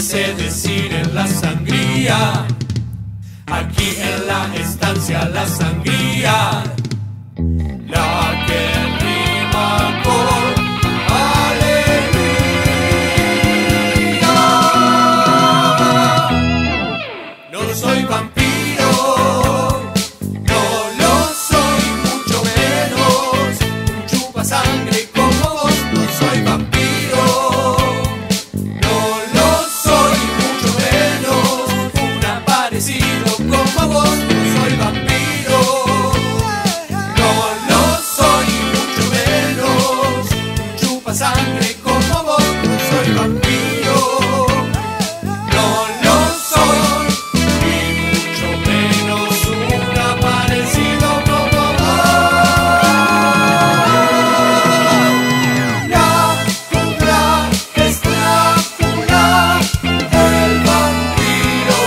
quise decir en la sangría, aquí en la estancia la sangría, la que rima con alegría. No soy vampiro, no lo soy, mucho menos un chupasangre como vos. No soy vampiro, no lo soy, mucho menos un aparecido como vos. No soy vampiro, no lo soy, mucho menos un chupasangre como vos. No soy vampiro, no lo soy, y mucho menos un aparecido como vos. Drácula es Drácula, el vampiro.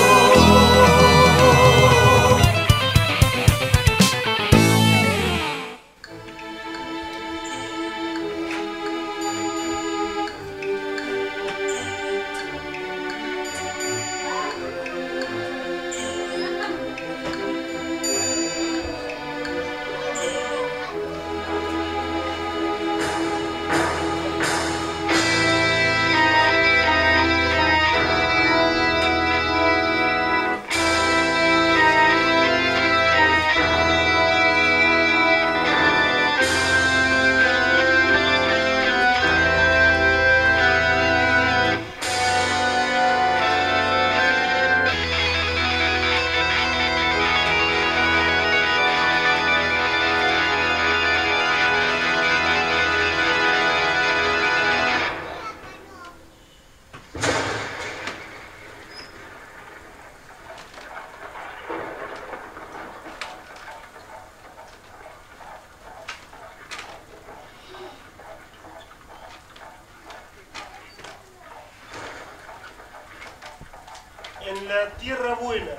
En la tierra buena,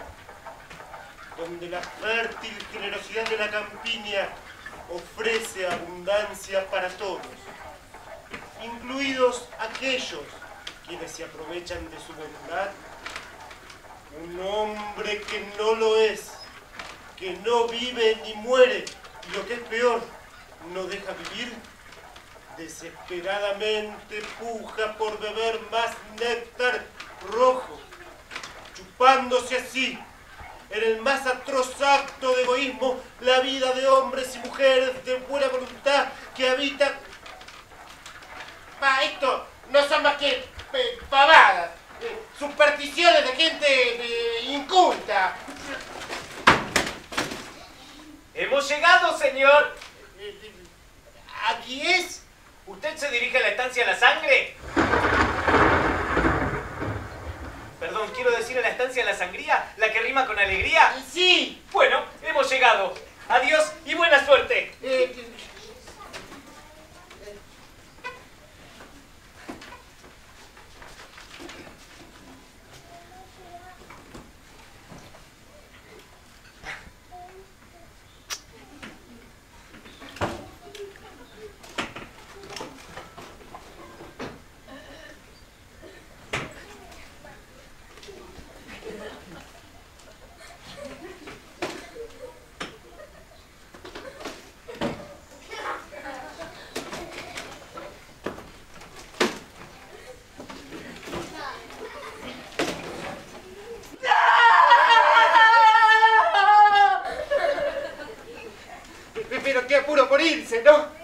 donde la fértil generosidad de la campiña ofrece abundancia para todos, incluidos aquellos quienes se aprovechan de su bondad, un hombre que no lo es, que no vive ni muere, y lo que es peor, no deja vivir, desesperadamente puja por beber más néctar rojo, chupándose así, en el más atroz acto de egoísmo, la vida de hombres y mujeres de buena voluntad que habitan. Esto no son más que pavadas, supersticiones de gente inculta. Hemos llegado, señor. ¿Aquí es? ¿Usted se dirige a la estancia La Sangre? Perdón, quiero decir a la estancia La Sangría, la que rima con alegría. Sí. Bueno, hemos llegado. Adiós y buena suerte. Pero qué apuro por irse, ¿no?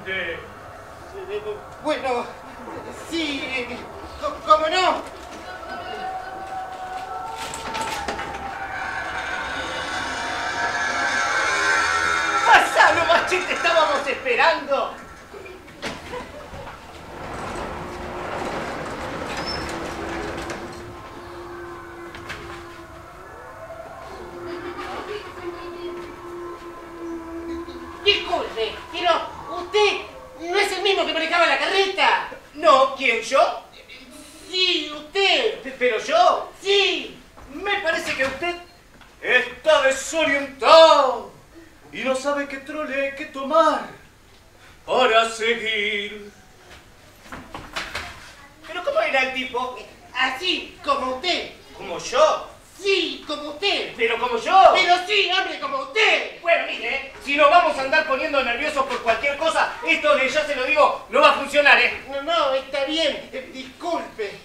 usted. Bueno, sí, ¿cómo no? ¡Pasa nomás, che! ¡Te estábamos esperando! Disculpe, pero usted no es el mismo que manejaba la carreta. No, ¿quién, yo? Sí, usted. ¿Pero yo? Sí. Me parece que usted está desorientado y no sabe qué trole hay que tomar para seguir. ¿Pero cómo era el tipo? Así, como usted. ¿Como yo? Sí, como usted. ¿Pero como yo? Pero sí, hombre, como usted. Bueno, mire, si nos vamos a andar poniendo nerviosos por cualquier cosa, esto de ya se lo digo, no va a funcionar, ¿eh? No, está bien. Disculpe.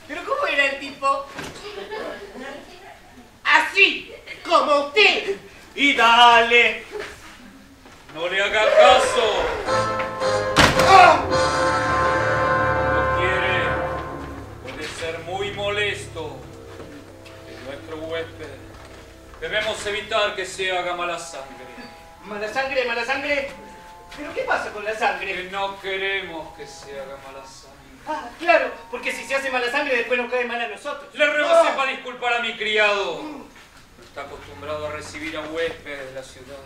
¿Pero cómo era el tipo? Así, como usted. Y dale. No le haga caso. ¡Ah! No quiere. Puede ser muy molesto. Es nuestro huésped. Debemos evitar que se haga mala sangre. ¿Mala sangre, mala sangre? ¿Pero qué pasa con la Que sangre? no queremos que se haga mala sangre. Ah, claro, porque si se hace mala sangre después nos cae mal a nosotros. Le ruego sepa disculpar a mi criado. Está acostumbrado a recibir a huéspedes de la ciudad.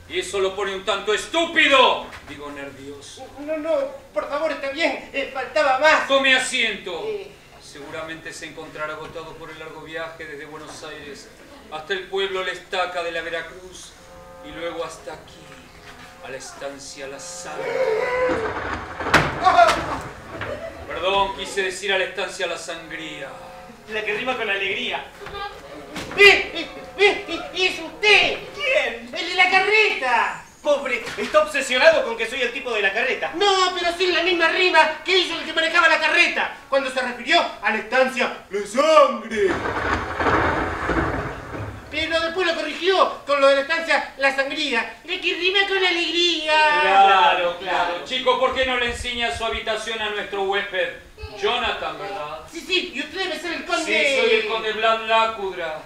Y eso lo pone un tanto estúpido. Digo, nervioso. No, por favor, está bien. Faltaba más. Tome asiento. Eh. Seguramente se encontrará agotado por el largo viaje desde Buenos Aires hasta el pueblo La Estaca de la Veracruz y luego hasta aquí, a la estancia La Sangre. Perdón, quise decir a la estancia La Sangría. La que rima con alegría. ¡Es usted! ¿Quién? ¡El de la carreta! Pobre, está obsesionado con que soy el tipo de la carreta. No, pero sí la misma rima que hizo el que manejaba la carreta cuando se refirió a la estancia La Sangre. Pero después lo corrigió con lo de la estancia La Sangría. La que rima con alegría. Claro. Chico, ¿por qué no le enseña su habitación a nuestro huésped? Jonathan, ¿verdad? Sí, y usted debe ser el conde... Sí, soy el conde Vlad Lacudra,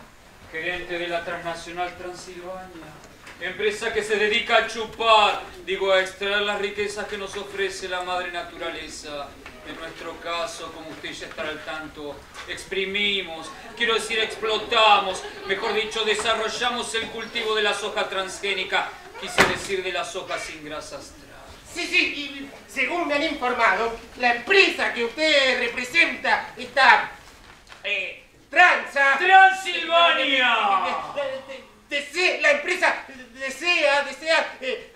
gerente de la transnacional Transilvania. Empresa que se dedica a chupar, a extraer las riquezas que nos ofrece la madre naturaleza. En nuestro caso, como usted ya estará al tanto, exprimimos, quiero decir explotamos, mejor dicho, desarrollamos el cultivo de la soja transgénica, quise decir de la soja sin grasas trans. Sí, y según me han informado, la empresa que usted representa está... ¡Transilvania! La empresa desea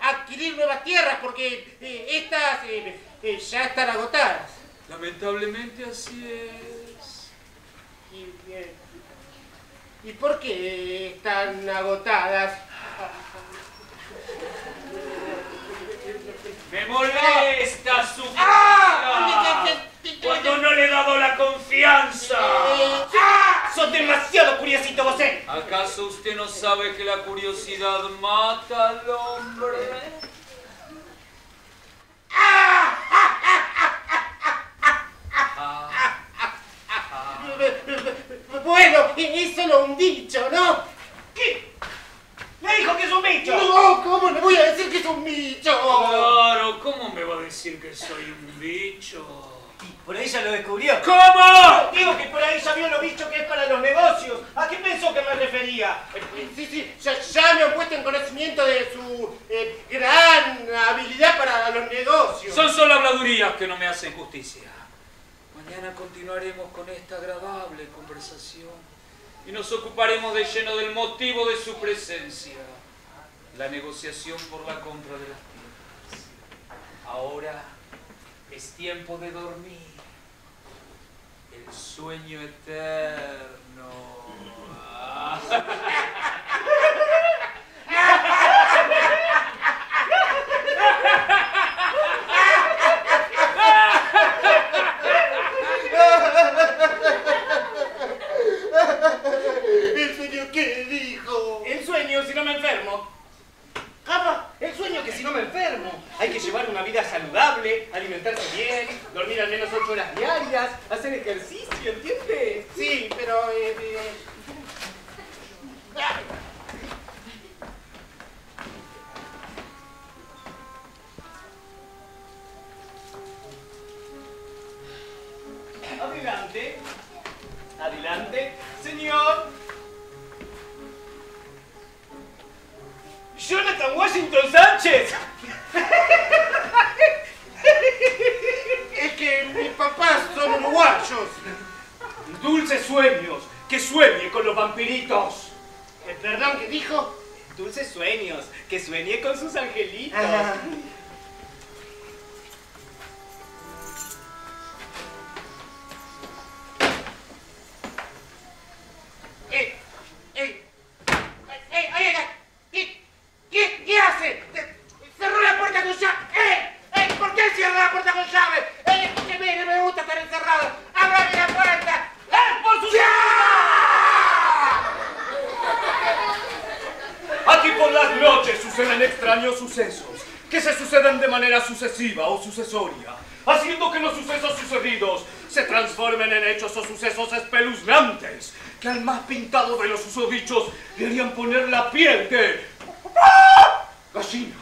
adquirir nuevas tierras porque estas ya están agotadas. Lamentablemente así es. ¿Y por qué están agotadas? Me molesta su ¡Ah! cuando no le he dado la confianza. ¡Sos demasiado curiosito vos, eh! ¿Acaso usted no sabe que la curiosidad mata al hombre? Bueno, es solo un dicho, ¿no? ¿Qué? ¡Le dijo que es un bicho! No, ¿cómo le voy a decir que es un bicho? Claro, ¿cómo me va a decir que soy un bicho? Por ahí ya lo descubrió. ¿Cómo? Digo que por ahí ya vio lo bicho que es para los negocios. ¿A qué pensó que me refería? Sí, ya me han puesto en conocimiento de su gran habilidad para los negocios. Son solo habladurías que no me hacen justicia. Mañana continuaremos con esta agradable conversación y nos ocuparemos de lleno del motivo de su presencia, la negociación por la compra de las tierras. Ahora es tiempo de dormir, el sueño eterno. ¿El sueño qué dijo? El sueño, si no me enfermo. ¿Cómo? necesitas hacer ejercicio, ¿entiendes? Sí, pero... Adelante. Adelante, señor. Jonathan Washington Sánchez. Es que mis papás son uruguayos. Dulces sueños, que sueñe con los vampiritos. ¿Perdón, qué dijo? Dulces sueños, que sueñe con sus angelitos. Ah. ¿Qué hace? Cerró la puerta con llave. ¿Por qué cierra la puerta con llave? Que me gusta estar encerrado. ¡Ábrame la puerta! ¡Por su Aquí por las noches suceden extraños sucesos, que se suceden de manera sucesiva o sucesoria, haciendo que los sucesos sucedidos se transformen en hechos o sucesos espeluznantes, que al más pintado de los susodichos le harían poner la piel de gallina.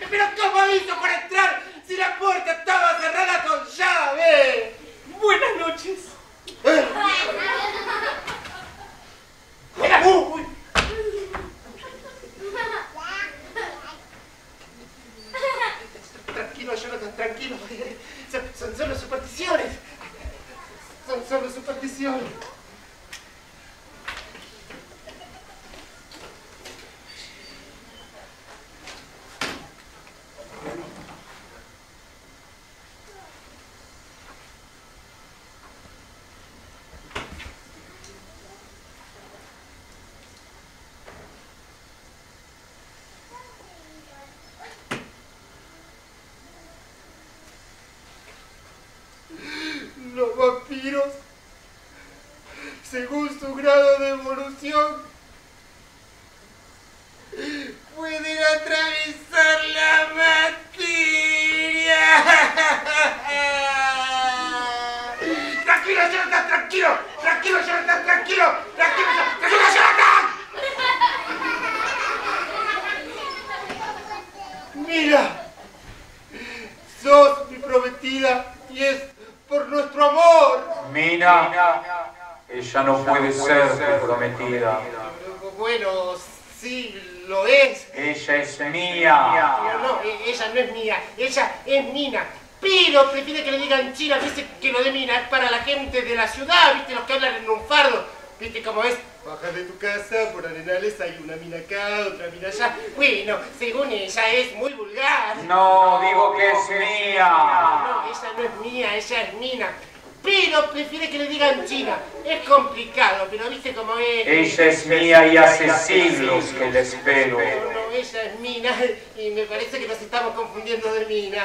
¿Pero cómo hizo para entrar si la puerta estaba cerrada con llave? Buenas noches. Uy. Tranquilo, Jonathan, tranquilo. Son solo supersticiones. Son solo supersticiones. Los vampiros, según su grado de evolución, pueden atravesar la materia. Tranquilo, Jonathan, tranquilo. Tranquilo, Jonathan, tranquilo. Tranquilo, Jonathan. Mira, sos mi prometida y es por nuestro amor. Mina, ella no puede ser tu prometida. Bueno, sí, lo es. Ella es mía. Pero no, ella no es mía, ella es Mina. Pero prefiere que le digan China, dice que lo de Mina es para la gente de la ciudad, viste, los que hablan en un fardo. Viste cómo es, bajas de tu casa, por Arenales hay una mina acá, otra mina allá. Bueno, según ella es muy vulgar. No, digo que es mía. No, ella no es mía, ella es Mina. Pero prefiere que le digan China. Es complicado, pero viste cómo es. Ella es mía y hace siglos que la espero. No, ella es Mina y me parece que nos estamos confundiendo de Mina.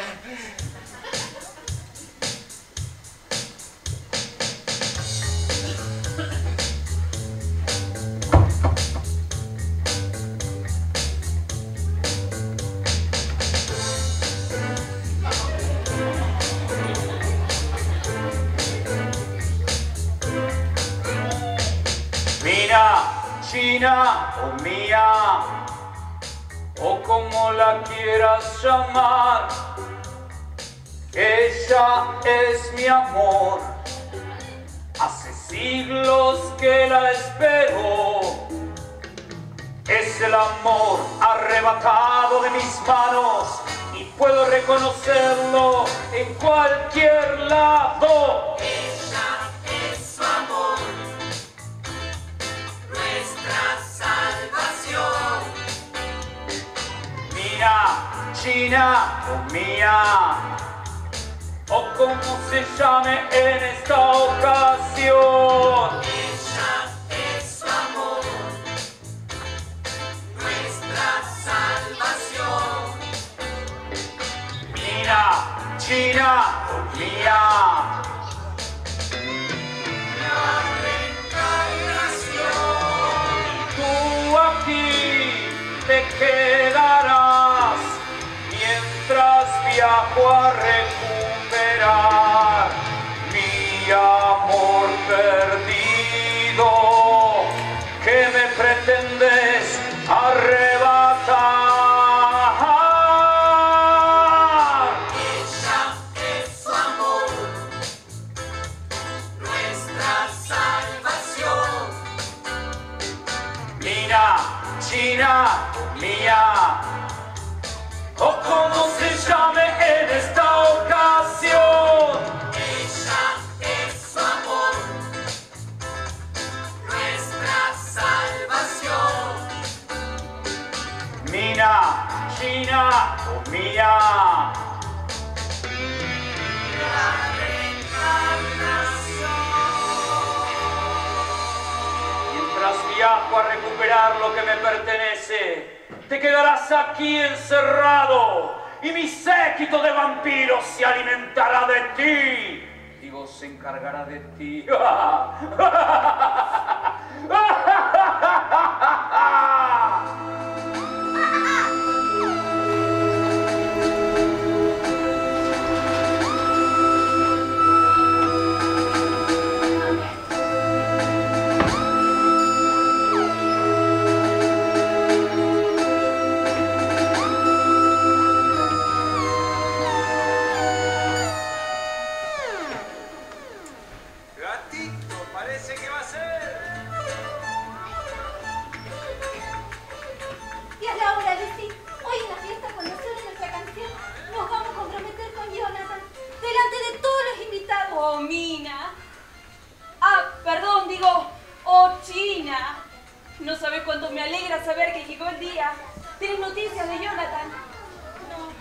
China o mía, o como la quieras llamar, ella es mi amor. Hace siglos que la espero. Es el amor arrebatado de mis manos y puedo reconocerlo en cualquier lado. Ella es su amor, nuestra salvación. Mía, China o mía, o como se llame en esta ocasión. Ella es su amor, nuestra salvación. Mía, China o mía. quedarás mientras viajo a recuperar mi amor perdido que me pretendes arrebatar. Ella es su amor, nuestra salvación. Mina, China, mía, o como se llame en esta ocasión. Ella es su amor, nuestra salvación. Mina, China o mía. La reencarnación. Mientras viajo a recuperar lo que me pertenece, te quedarás aquí encerrado y mi séquito de vampiros se alimentará de ti. Digo, se encargará de ti. Gatito, parece que va a ser. Y a la hora, Lucy, hoy en la fiesta cuando suene nuestra canción, nos vamos a comprometer con Jonathan delante de todos los invitados. Oh, Mina. Ah, perdón, digo, oh, China. No sabes cuánto me alegra saber que llegó el día. ¿Tienes noticias de Jonathan? No,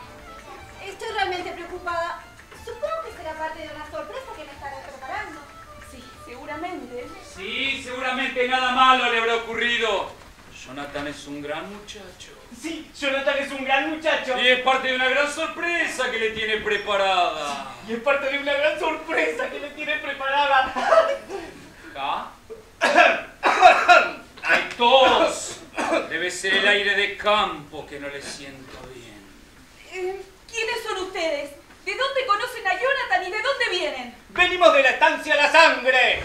estoy realmente preocupada. Supongo que será parte de una sorpresa que me estará preparando. Sí, seguramente. Sí, seguramente nada malo le habrá ocurrido. Jonathan es un gran muchacho. Sí, Jonathan es un gran muchacho. Y es parte de una gran sorpresa que le tiene preparada. Y es parte de una gran sorpresa que le tiene preparada. ¿Ah? Hay tos. Debe ser el aire de campo que no le siento bien. ¿Quiénes son ustedes? ¿De dónde conocen a Jonathan y de dónde vienen? Venimos de la estancia La Sangre.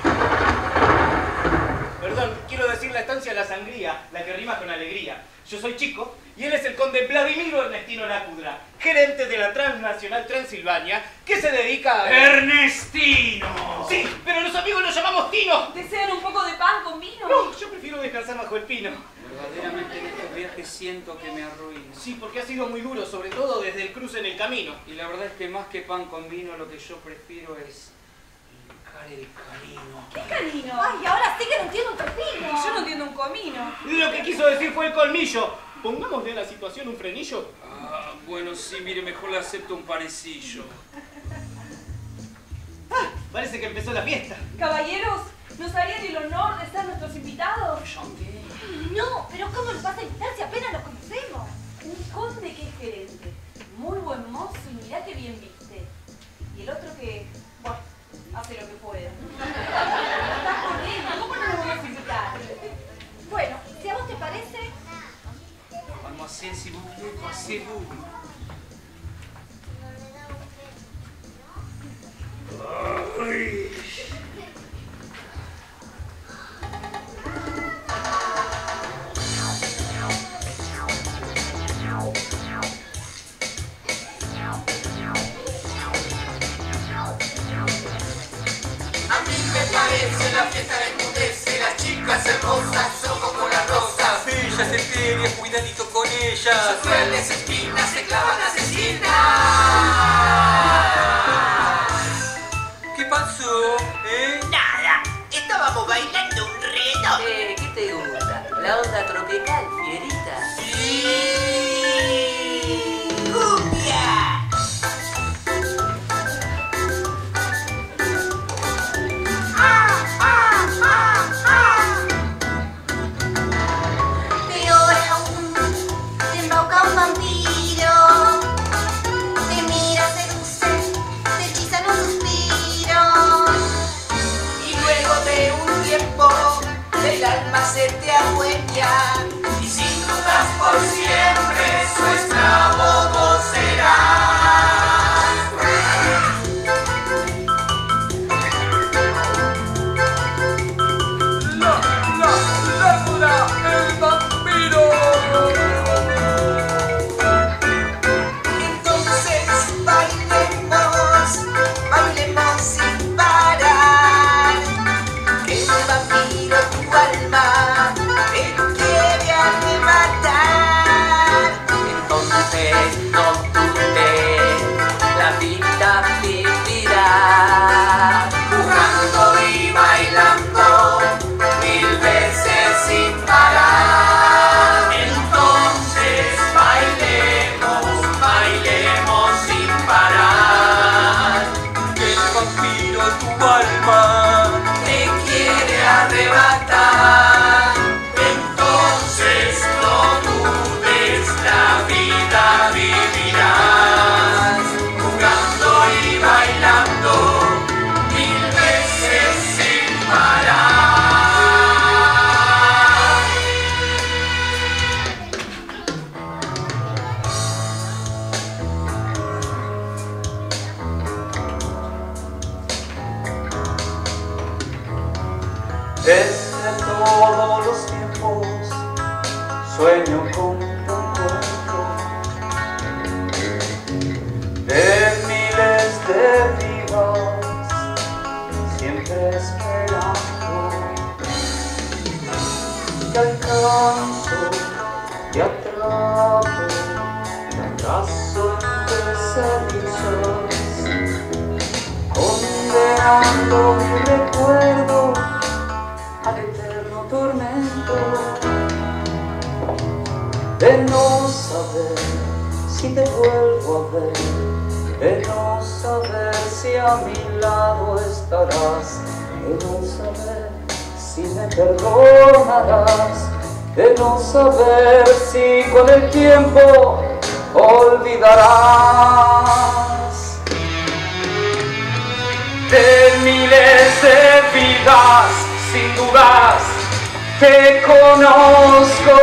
Perdón, quiero decir la estancia La Sangría, la que rima con alegría. Yo soy Chico y él es el conde Vladimiro Ernestino Lacudra, gerente de la Transnacional Transilvania, que se dedica a... ¡Ernestino! Sí, pero los amigos lo llamamos Tino. ¿Desean un poco de pan con vino? No, yo prefiero descansar bajo el pino. Verdaderamente en estos viajes siento que me arruino. Sí, porque ha sido muy duro, sobre todo desde el cruce en el camino. Y la verdad es que más que pan con vino, lo que yo prefiero es el canino. ¿Qué canino? Ay, ahora sí que no entiendo un pepino. Yo no entiendo un comino. Lo que quiso decir fue el colmillo. Pongámosle a la situación un frenillo. Ah, bueno, sí, mire, mejor le acepto un panecillo. Ah, parece que empezó la fiesta. Caballeros, ¿nos harían el honor de ser nuestros invitados? No, pero ¿cómo nos vas a invitar si apenas los conocemos? Un conde que es gerente, muy buen mozo y mirá que bien viste. Y el otro que, bueno, hace lo que puede. Estás corriendo, ¿cómo no lo vamos a invitar? Bueno, si a vos te parece... Mademoiselle, s'il vous plaît, passez-vous. A mí me parece la fiesta enmudece, las chicas hermosas son como las rosas. Bellas, etéreas, cuidadito con ellas. Sus crueles espinas se clavan asesinas. ¿Qué pasó? Nada, estábamos bailando un reggaetón. ¿Qué te gusta? ¿La onda tropical, fierita? ¡Cumbia! Pero aún te embauca un vampiro, te mira, seduce, te hechiza en un suspiro. Y luego de un tiempo el alma se te adueña y y sin dudas por siempre su esclavo vos serás. ¡Drácula, el vampiro! Entonces bailemos, bailemos sin parar. El vampiro tu alma te quiere arrebatar. Entonces no dudes, la vida vivirá. Jugando y bailando mil veces sin parar. Entonces bailemos, bailemos sin parar. El vampiro tu alma Te quiere arrebatar. Entonces no dudes, la vida vivirás. Jugando y bailando mil veces sin parar. desde todos los tiempos sueño con un encuentro de miles de vidas, siempre esperando. Te alcanzo, te atrapo, te abrazo entre cenizas, condenando mi recuerdo al eterno tormento de no saber si te vuelvo a ver, de no saber si a mi lado estarás, de no saber si me perdonarás, de no saber si con el tiempo olvidarás. De miles de vidas, sin dudas, te conozco,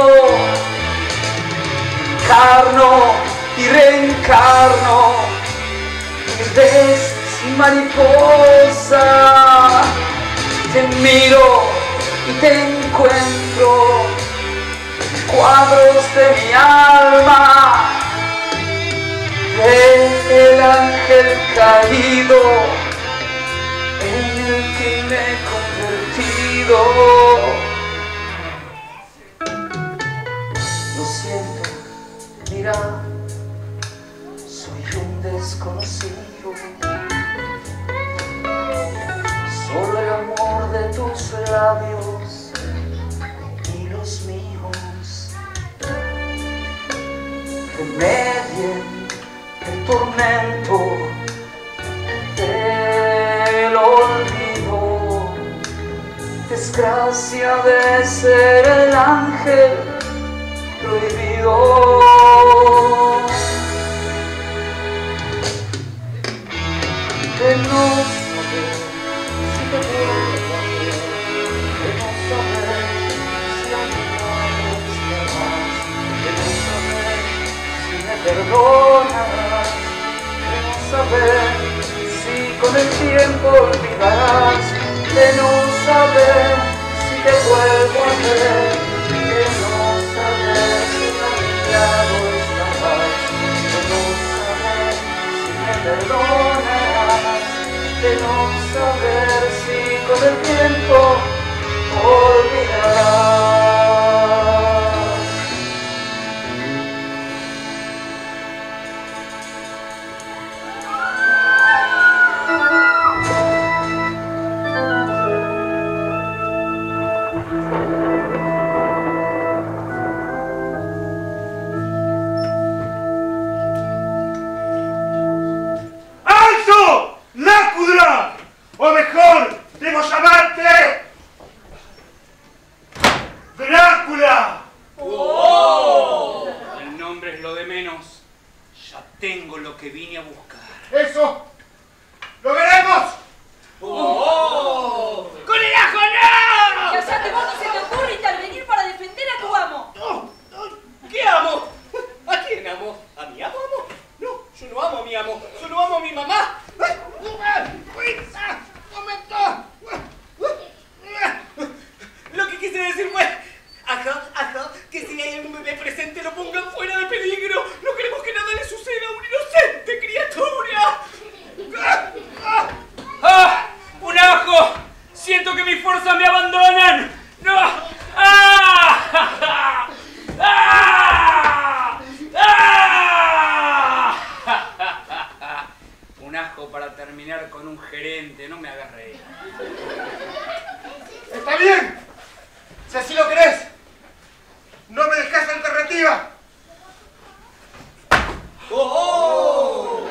encarno y reencarno, mil veces sin mariposa, te miro y te encuentro, cuadros de mi alma, el ángel caído en el que me he convertido. Lo siento, mira, soy un desconocido, solo el amor de tus labios y los míos remedien el tormento del olvido, desgracia de ser el ángel prohibido. De no saber si te vuelvo a ver, de no saber si a mi lado estarás, de no saber si me perdonarás, de no saber si con el tiempo olvidarás, de no saber si te vuelvo a ver, de no saber si a mi lado estarás, de no saber si me perdonarás, de no saber si con el tiempo olvidarás. ¡Alto! ¡Drácula! O mejor, debo llamarte ¡Drácula! ¡Oh! El nombre es lo de menos. Ya tengo lo que vine a buscar. ¡Eso! ¡Lo veremos! ¡Oh! ¡Con el ajo no! ¡Cállate, vos, no se te ocurre! abandonan! ¡No! ¡Ah! ¡Ah! ¡Ah! Un asco para terminar con un gerente, no me hagas reír. ¡Está bien! Si así lo querés, no me dejás alternativa. ¡Oh!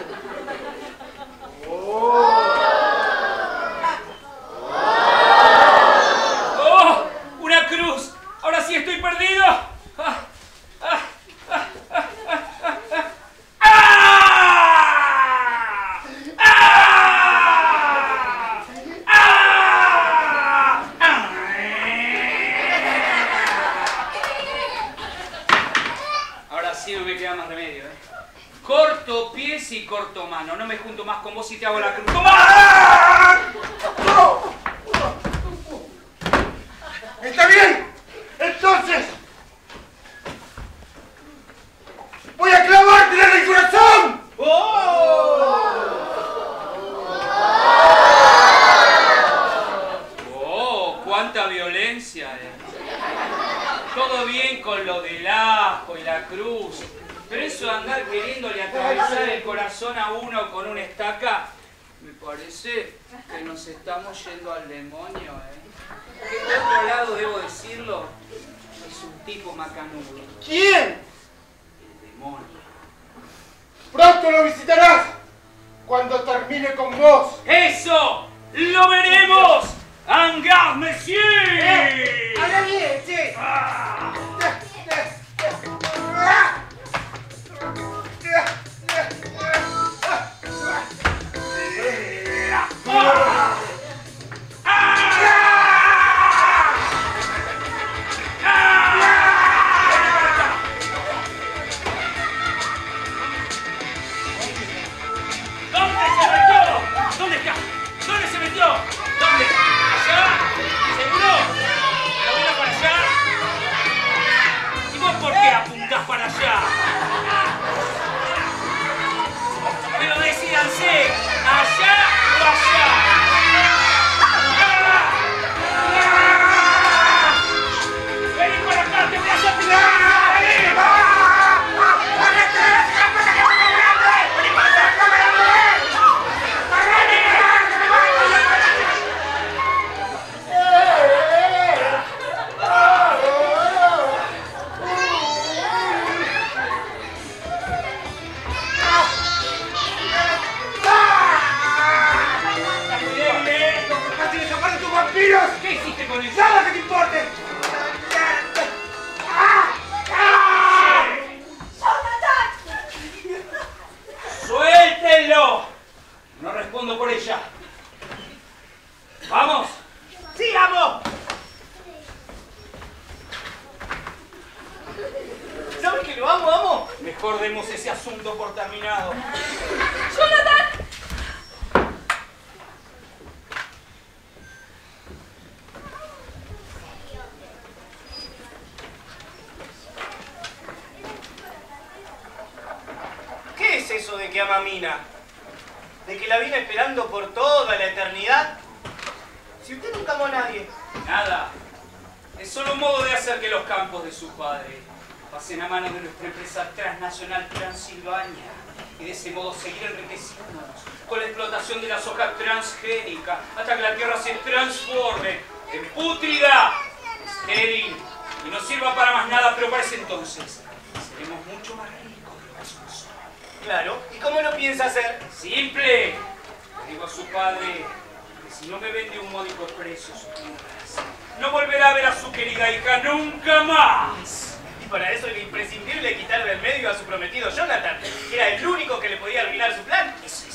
¡Oh! ¡Una cruz! ¡Ahora sí estoy perdido! ¡Ah! ¡Ah! ¡Ah! ¡Ah! ¡Ah! ¡Ah! ¡Ah! Ahora sí no me queda más remedio, ¿eh? Corto pies y corto mano. No me junto más con vos y te hago la cruz. ¡Toma! ¡No! ¡Está bien! Entonces, voy a clavártela en el corazón. ¡Oh! ¡Cuánta violencia! Todo bien con lo del asco y la cruz, pero eso de andar queriéndole atravesar el corazón a uno con una estaca, me parece que nos estamos yendo al demonio, Que por otro lado, debo decirlo, es un tipo macanudo. ¿Quién? El demonio. Pronto lo visitarás cuando termine con vos. ¡Eso! ¡Lo veremos! ¡En garde, monsieur! ¡Habla bien, che! ¿Dónde se metió? ¿Dónde está? ¿Dónde se metió? ¿Dónde? ¿Allá? ¿Seguro? ¿Pero vino para allá? ¿Y vos por qué apuntás para allá? Pero decídanse, ¿allá o allá? ¡Vení para acá, te voy a hacer tirar! ¿Qué hiciste con eso? ¡Nada que te importe! ¡Suéltenlo! No respondo por ella. ¡Vamos! ¡Sigamos! ¿Sabes que lo amo? Mejor demos ese asunto por terminado. ¡Jonathan! ¿Qué es eso de que ama a Mina? ¿De que la viene esperando por toda la eternidad? Si usted nunca amó a nadie. Nada. Es solo un modo de hacer que los campos de su padre pasen a manos de nuestra empresa transnacional Transilvania y de ese modo seguir enriqueciéndonos con la explotación de la soja transgénica hasta que la tierra se transforme en pútrida, estéril y no sirva para más nada, pero para ese entonces seremos mucho más ricos de lo que somos hoy. Claro. ¿Y cómo lo piensa hacer? ¡Simple! Le digo a su padre que si no me vende un módico precio sus tierras, no volverá a ver a su querida hija nunca más. Y para eso era imprescindible quitar del medio a su prometido Jonathan, que era el único que le podía arruinar su plan. Eso.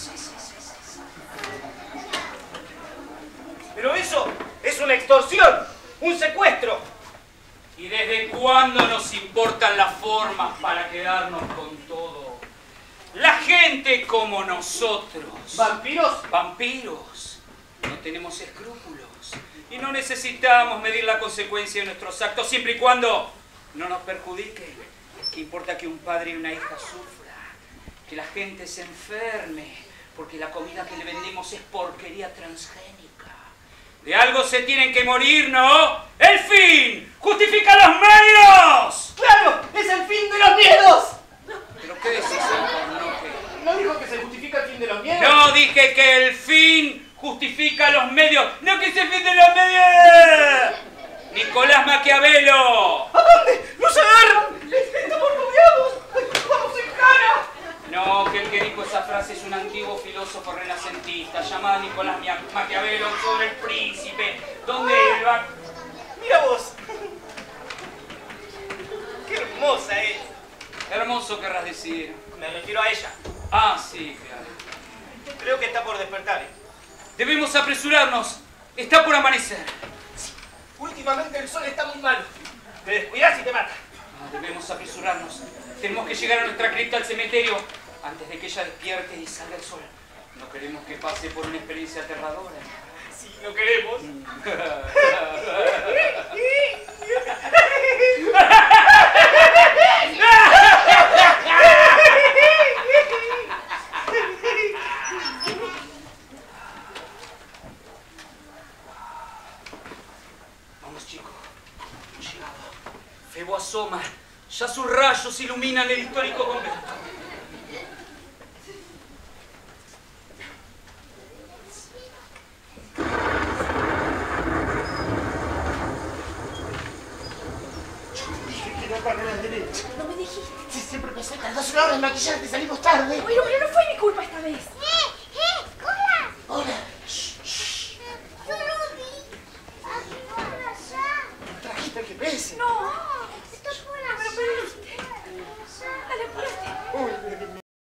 Pero eso es una extorsión, un secuestro. ¿Y desde cuándo nos importan las formas para quedarnos con todo? La gente como nosotros. ¿Vampiros? Vampiros. No tenemos escrúpulos. Y no necesitamos medir la consecuencia de nuestros actos siempre y cuando no nos perjudiquen. ¿Qué importa que un padre y una hija sufran? Que la gente se enferme porque la comida que le vendemos es porquería transgénica. De algo se tienen que morir, ¿no? ¡El fin justifica los medios! ¡Claro! ¡Es el fin de los miedos! ¿Pero qué decís, Alcornoque? ¿No dijo que se justifica el fin de los miedos? No, dije que el fin justifica los medios. ¡No que es el fin de los medios! ¡Nicolás Maquiavelo! ¿A dónde? ¡Nos agarran! ¡Estamos rodeados! ¡Vamos en cara! No, que el que dijo esa frase es un antiguo filósofo renacentista llamado Nicolás Maquiavelo sobre el príncipe, donde él va... ¡Mira vos! ¡Qué hermosa es! Hermoso querrás decir. Me refiero a ella. Ah, sí, claro. Creo que está por despertar. Debemos apresurarnos. Está por amanecer. Últimamente el sol está muy malo. Te descuidas y te mata. Debemos apresurarnos. Tenemos que llegar a nuestra cripta al cementerio antes de que ella despierte y salga el sol. No queremos que pase por una experiencia aterradora. Sí, no queremos. Vamos, chicos. Hemos llegado. Febo asoma. Ya sus rayos iluminan el histórico convento. Para la derecha. No me dijiste. Si siempre me tardas una hora en maquillarte, salimos tarde. Bueno, pero no fue mi culpa esta vez. ¡Hola! Hola. Yo lo vi. Aquí por allá. ¿Trajiste el GPS? No. Está por allá.